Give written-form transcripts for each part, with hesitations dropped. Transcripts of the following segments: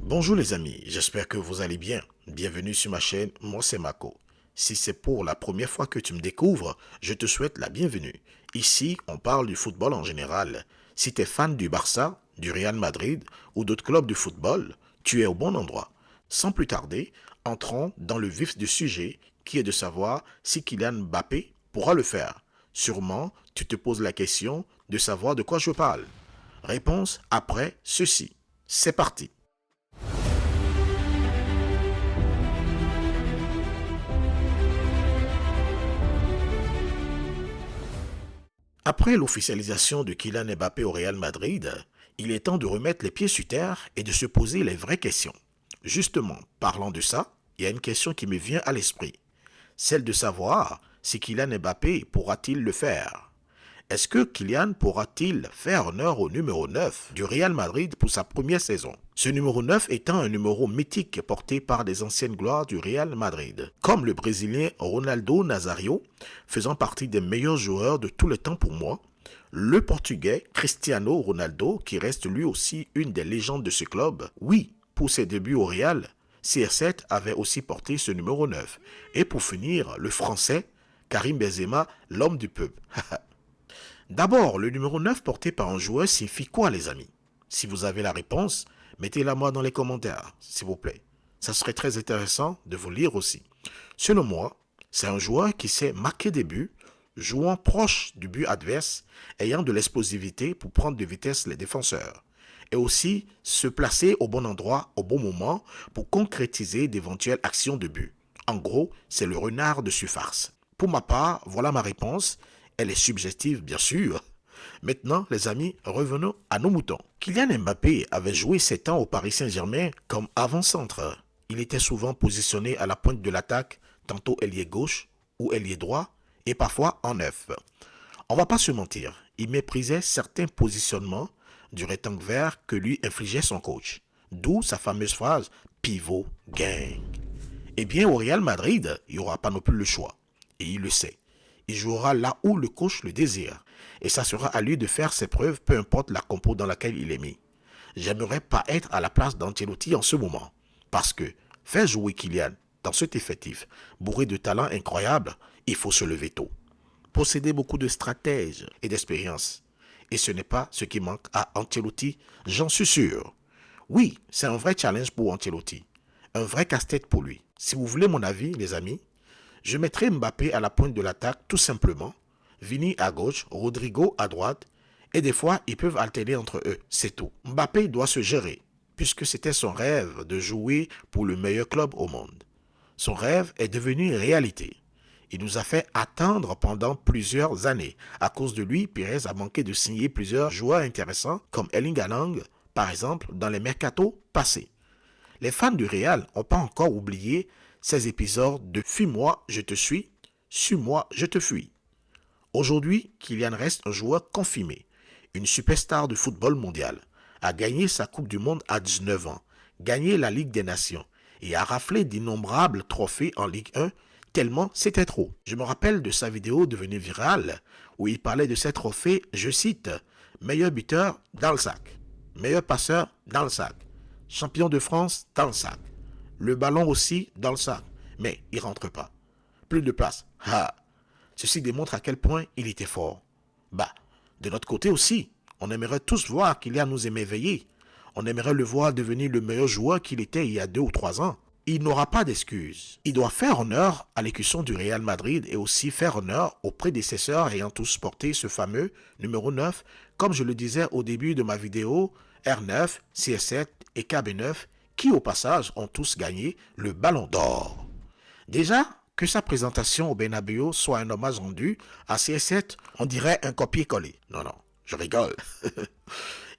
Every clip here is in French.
Bonjour les amis, j'espère que vous allez bien. Bienvenue sur ma chaîne, moi c'est Mako. Si c'est pour la première fois que tu me découvres, je te souhaite la bienvenue. Ici, on parle du football en général. Si tu es fan du Barça, du Real Madrid ou d'autres clubs de football, tu es au bon endroit. Sans plus tarder, entrons dans le vif du sujet qui est de savoir si Kylian Mbappé pourra le faire. Sûrement, tu te poses la question de savoir de quoi je parle. Réponse après ceci. C'est parti. Après l'officialisation de Kylian Mbappé au Real Madrid, il est temps de remettre les pieds sur terre et de se poser les vraies questions. Justement, parlant de ça, il y a une question qui me vient à l'esprit. Celle de savoir si Kylian Mbappé pourra-t-il le faire. Est-ce que Kylian pourra-t-il faire honneur au numéro 9 du Real Madrid pour sa première saison? Ce numéro 9 étant un numéro mythique porté par des anciennes gloires du Real Madrid, comme le Brésilien Ronaldo Nazario, faisant partie des meilleurs joueurs de tout le temps pour moi, le Portugais Cristiano Ronaldo, qui reste lui aussi une des légendes de ce club. Oui, pour ses débuts au Real, CR7 avait aussi porté ce numéro 9. Et pour finir, le Français Karim Benzema, l'homme du peuple. D'abord, le numéro 9 porté par un joueur signifie quoi, les amis? Si vous avez la réponse, mettez-la moi dans les commentaires, s'il vous plaît. Ça serait très intéressant de vous lire aussi. Selon moi, c'est un joueur qui sait marquer des buts, jouant proche du but adverse, ayant de l'explosivité pour prendre de vitesse les défenseurs, et aussi se placer au bon endroit au bon moment pour concrétiser d'éventuelles actions de but. En gros, c'est le renard de surface. Pour ma part, voilà ma réponse. Elle est subjective, bien sûr. Maintenant, les amis, revenons à nos moutons. Kylian Mbappé avait joué 7 ans au Paris Saint-Germain comme avant-centre. Il était souvent positionné à la pointe de l'attaque, tantôt ailier gauche ou ailier droit, et parfois en neuf. On va pas se mentir, il méprisait certains positionnements du rectangle vert que lui infligeait son coach. D'où sa fameuse phrase « pivot gang ». Eh bien, au Real Madrid, il n'y aura pas non plus le choix. Et il le sait. Il jouera là où le coach le désire. Et ça sera à lui de faire ses preuves, peu importe la compo dans laquelle il est mis. J'aimerais pas être à la place d'Ancelotti en ce moment. Parce que faire jouer Kylian dans cet effectif, bourré de talents incroyables, il faut se lever tôt. Posséder beaucoup de stratèges et d'expérience. Et ce n'est pas ce qui manque à Ancelotti, j'en suis sûr. Oui, c'est un vrai challenge pour Ancelotti. Un vrai casse-tête pour lui. Si vous voulez mon avis, les amis, je mettrai Mbappé à la pointe de l'attaque tout simplement, Vini à gauche, Rodrigo à droite, et des fois ils peuvent alterner entre eux, c'est tout. Mbappé doit se gérer, puisque c'était son rêve de jouer pour le meilleur club au monde. Son rêve est devenu réalité. Il nous a fait attendre pendant plusieurs années. À cause de lui, Pérez a manqué de signer plusieurs joueurs intéressants, comme Erling Haaland, par exemple, dans les mercatos passés. Les fans du Real n'ont pas encore oublié ces épisodes de Fuis-moi, je te suis, Suis-moi, je te fuis. Aujourd'hui, Kylian reste un joueur confirmé, une superstar de football mondial, a gagné sa Coupe du Monde à 19 ans, gagné la Ligue des Nations et a raflé d'innombrables trophées en Ligue 1 tellement c'était trop. Je me rappelle de sa vidéo devenue virale où il parlait de ces trophées, je cite, meilleur buteur dans le sac, meilleur passeur dans le sac, champion de France dans le sac. Le ballon aussi dans le sac. Mais il rentre pas. Plus de place. Ah. Ceci démontre à quel point il était fort. Bah, de notre côté aussi, on aimerait tous voir Kylian nous émerveiller. On aimerait le voir devenir le meilleur joueur qu'il était il y a 2 ou 3 ans. Il n'aura pas d'excuses. Il doit faire honneur à l'écusson du Real Madrid et aussi faire honneur aux prédécesseurs ayant tous porté ce fameux numéro 9, comme je le disais au début de ma vidéo, R9, CS7 et KB9, qui au passage ont tous gagné le Ballon d'Or. Déjà, que sa présentation au Bernabéu soit un hommage rendu à CS7, on dirait un copier-coller. Non, non, je rigole.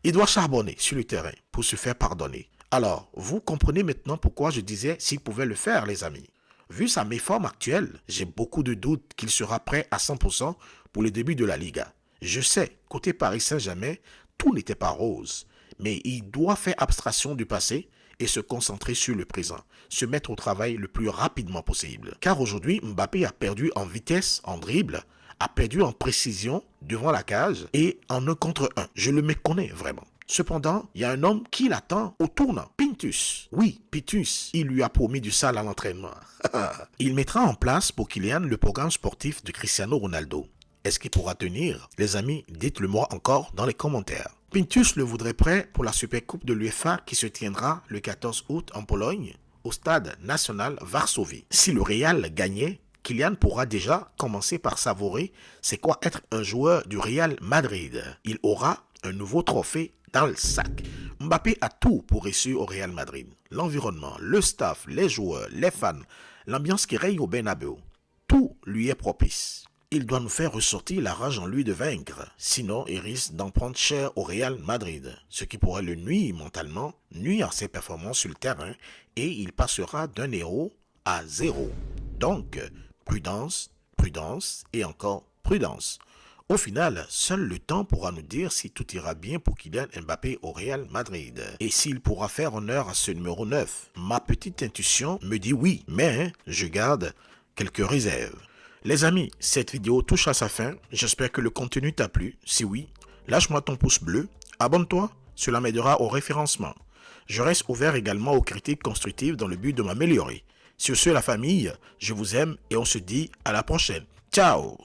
Il doit charbonner sur le terrain pour se faire pardonner. Alors, vous comprenez maintenant pourquoi je disais s'il pouvait le faire, les amis. Vu sa méforme actuelle, j'ai beaucoup de doutes qu'il sera prêt à 100% pour le début de la Liga. Je sais, côté Paris Saint-Germain, tout n'était pas rose, mais il doit faire abstraction du passé et se concentrer sur le présent, se mettre au travail le plus rapidement possible. Car aujourd'hui, Mbappé a perdu en vitesse, en dribble, a perdu en précision devant la cage et en 1 contre 1. Je le méconnais vraiment. Cependant, il y a un homme qui l'attend au tournant. Ping Pitus. Oui, Pitus. Il lui a promis du sale à l'entraînement. Il mettra en place pour Kylian le programme sportif de Cristiano Ronaldo. Est-ce qu'il pourra tenir? Les amis, dites-le moi encore dans les commentaires. Pintus le voudrait prêt pour la Supercoupe de l'UEFA qui se tiendra le 14 août en Pologne, au stade national Varsovie. Si le Real gagnait, Kylian pourra déjà commencer par savourer c'est quoi être un joueur du Real Madrid. Il aura un nouveau trophée dans le sac. Mbappé a tout pour réussir au Real Madrid. L'environnement, le staff, les joueurs, les fans, l'ambiance qui règne au Bernabéu. Tout lui est propice. Il doit nous faire ressortir la rage en lui de vaincre. Sinon, il risque d'en prendre cher au Real Madrid, ce qui pourrait le nuire mentalement, nuire à ses performances sur le terrain, et il passera d'un héros à zéro. Donc, prudence, prudence et encore prudence. Au final, seul le temps pourra nous dire si tout ira bien pour Kylian Mbappé au Real Madrid et s'il pourra faire honneur à ce numéro 9. Ma petite intuition me dit oui, mais je garde quelques réserves. Les amis, cette vidéo touche à sa fin. J'espère que le contenu t'a plu. Si oui, lâche-moi ton pouce bleu, abonne-toi, cela m'aidera au référencement. Je reste ouvert également aux critiques constructives dans le but de m'améliorer. Sur ce, la famille, je vous aime et on se dit à la prochaine. Ciao!